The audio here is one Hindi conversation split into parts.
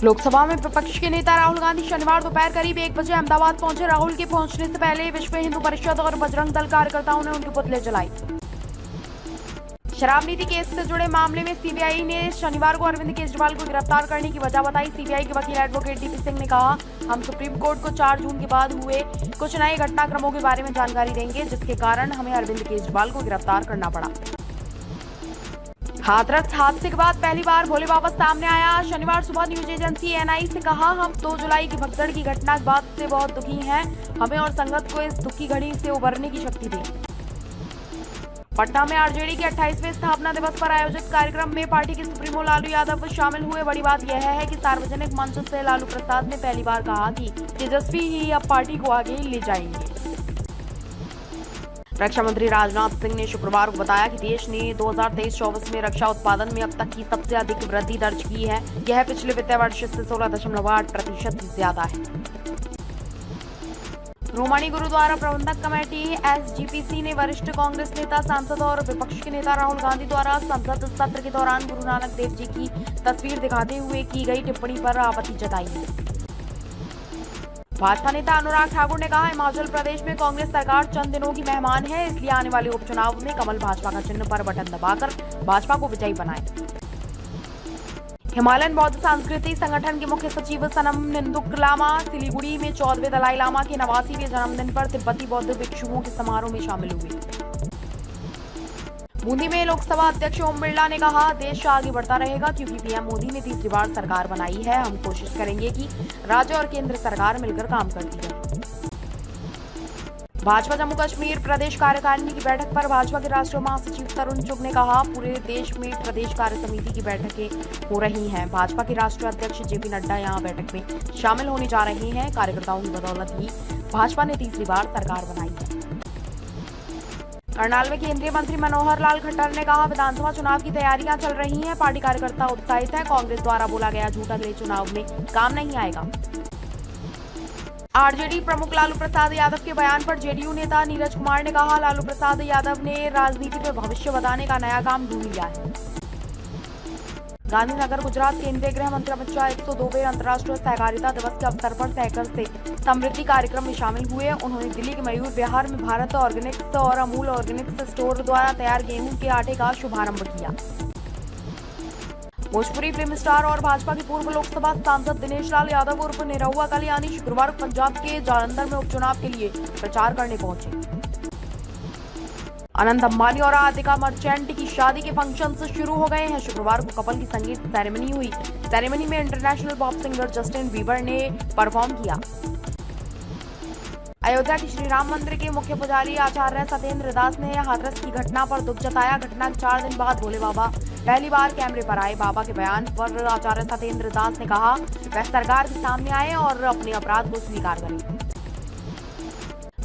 लोकसभा में विपक्ष के नेता राहुल गांधी शनिवार दोपहर करीब 1 बजे अहमदाबाद पहुंचे। राहुल के पहुंचने से पहले विश्व हिंदू परिषद और बजरंग दल कार्यकर्ताओं ने उनके पुतले जलाए। शराब नीति केस से जुड़े मामले में सीबीआई ने शनिवार को अरविंद केजरीवाल को गिरफ्तार करने की वजह बताई। सीबीआई के वकील एडवोकेट डीपी सिंह ने कहा, हम सुप्रीम कोर्ट को 4 जून के बाद हुए कुछ नए घटनाक्रमों के बारे में जानकारी देंगे, जिसके कारण हमें अरविंद केजरीवाल को गिरफ्तार करना पड़ा। हाथरस हादसे के बाद पहली बार भोले बाबा सामने आया। शनिवार सुबह न्यूज एजेंसी एएनआई से कहा, हम 2 जुलाई की भगदड़ की घटना के बाद से बहुत दुखी हैं। हमें और संगत को इस दुख की घड़ी से उबरने की शक्ति दें। पटना में आरजेडी के 28वें स्थापना दिवस पर आयोजित कार्यक्रम में पार्टी के सुप्रीमो लालू यादव शामिल हुए। बड़ी बात यह है कि सार्वजनिक मंच से लालू प्रसाद ने पहली बार कहा कि तेजस्वी ही अब पार्टी को आगे ले जाएंगे। रक्षा मंत्री राजनाथ सिंह ने शुक्रवार को बताया कि देश ने 2023-24 में रक्षा उत्पादन में अब तक की सबसे अधिक वृद्धि दर्ज की है। यह पिछले वित्तीय वर्ष से 16.8% ज्यादा है। रोमाणी गुरुद्वारा प्रबंधक कमेटी एसजीपीसी ने वरिष्ठ कांग्रेस नेता, सांसद और विपक्ष के नेता राहुल गांधी द्वारा संसद सत्र के दौरान गुरु नानक देव जी की तस्वीर दिखाते हुए की गई टिप्पणी पर आपत्ति जताई है। भाजपा नेता अनुराग ठाकुर ने कहा, हिमाचल प्रदेश में कांग्रेस सरकार चंद दिनों की मेहमान है, इसलिए आने वाले उपचुनाव में कमल भाजपा का चिन्ह पर बटन दबाकर भाजपा को विजयी बनाए। हिमालयन बौद्ध सांस्कृतिक संगठन के मुख्य सचिव सनम निंदुक लामा सिलीगुड़ी में 14वें दलाई लामा के 89वें जन्मदिन पर तिब्बती बौद्ध भिक्षुओं के समारोह में शामिल हुए। बूंदी में लोकसभा अध्यक्ष ओम बिरला ने कहा, देश आगे बढ़ता रहेगा क्योंकि पीएम मोदी ने तीसरी बार सरकार बनाई है। हम कोशिश करेंगे कि राज्य और केंद्र सरकार मिलकर काम करती है। भाजपा जम्मू कश्मीर प्रदेश कार्यकारिणी की बैठक पर भाजपा के राष्ट्रीय महासचिव तरुण चुग ने कहा, पूरे देश में प्रदेश कार्य समिति की बैठकें हो रही हैं। भाजपा के राष्ट्रीय अध्यक्ष जेपी नड्डा यहां बैठक में शामिल होने जा रहे हैं। कार्यकर्ताओं की बदौलत ही भाजपा ने तीसरी बार सरकार बनाई है। करनाल में केंद्रीय मंत्री मनोहर लाल खट्टर ने कहा, विधानसभा चुनाव की तैयारियां चल रही हैं। पार्टी कार्यकर्ता उत्साहित है। कांग्रेस द्वारा बोला गया झूठ अगले चुनाव में काम नहीं आएगा। आरजेडी प्रमुख लालू प्रसाद यादव के बयान पर जेडीयू नेता नीरज कुमार ने कहा, लालू प्रसाद यादव ने राजनीति में भविष्य बताने का नया काम ढूंढ लिया है। गांधीनगर गुजरात केंद्रीय गृह मंत्री अमित शाह 102वें अंतर्राष्ट्रीय सहकारिता दिवस के अवसर पर सहकर से समृद्धि कार्यक्रम में शामिल हुए। उन्होंने दिल्ली के मयूर विहार में भारत ऑर्गेनिक्स और अमूल ऑर्गेनिक्स स्टोर द्वारा तैयार गेहूं के आटे का शुभारंभ किया। भोजपुरी फिल्म स्टार और भाजपा के पूर्व लोकसभा सांसद दिनेश लाल यादव उर्फ निरहुआ कल्याणी शुक्रवार पंजाब के जालंधर में उपचुनाव के लिए प्रचार करने पहुंचे। अनंत अंबानी और राधिका मर्चेंट की शादी के फंक्शंस शुरू हो गए हैं। शुक्रवार को कपल की संगीत सेरेमनी हुई। सेरेमनी में international pop singer Justin Bieber ने परफॉर्म किया। अयोध्या के श्री राम मंदिर के मुख्य पुजारी आचार्य सत्येंद्र दास ने हाथरस की घटना पर दुख जताया। घटना के 4 दिन बाद भोले बाबा पहली बार कैमरे पर आए। बाबा के बयान पर आचार्य सत्येंद्र दास ने कहा, वह सरकार के सामने आए और अपने अपराध को स्वीकार करें।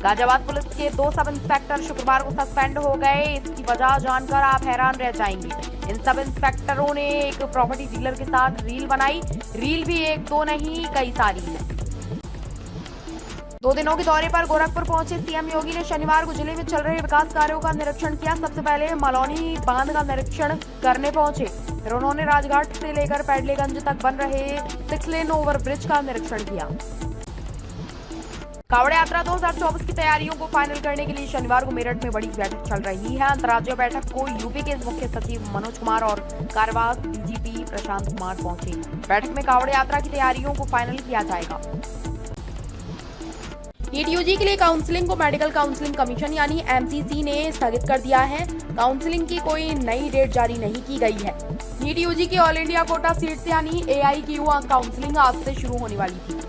गाजियाबाद पुलिस के 2 सब इंस्पेक्टर शुक्रवार को सस्पेंड हो गए। इसकी वजह जानकर आप हैरान रह जाएंगे। इन सब इंस्पेक्टरों ने एक प्रॉपर्टी डीलर के साथ रील बनाई। रील भी 1-2 नहीं, कई सारी है। 2 दिनों के दौरे पर गोरखपुर पहुंचे सीएम योगी ने शनिवार को जिले में चल रहे विकास कार्यों का निरीक्षण किया। सबसे पहले मलौनी बांध का निरीक्षण करने पहुंचे। फिर उन्होंने राजघाट से लेकर पैडलेगंज तक बन रहे 6 लेन ओवरब्रिज का निरीक्षण किया। कावड़ यात्रा 2024 की तैयारियों को फाइनल करने के लिए शनिवार को मेरठ में बड़ी बैठक चल रही है। अंतर्राज्यीय बैठक को यूपी के मुख्य सचिव मनोज कुमार और कार्यवाहक डीजीपी प्रशांत कुमार पहुंचे। बैठक में कावड़ यात्रा की तैयारियों को फाइनल किया जाएगा। नीट यूजी के लिए काउंसलिंग को मेडिकल काउंसलिंग कमीशन यानी एमसीसी ने स्थगित कर दिया है। काउंसलिंग की कोई नई डेट जारी नहीं की गई है। नीट यूजी की ऑल इंडिया कोटा सीट यानी AIQ काउंसलिंग आज से शुरू होने वाली थी।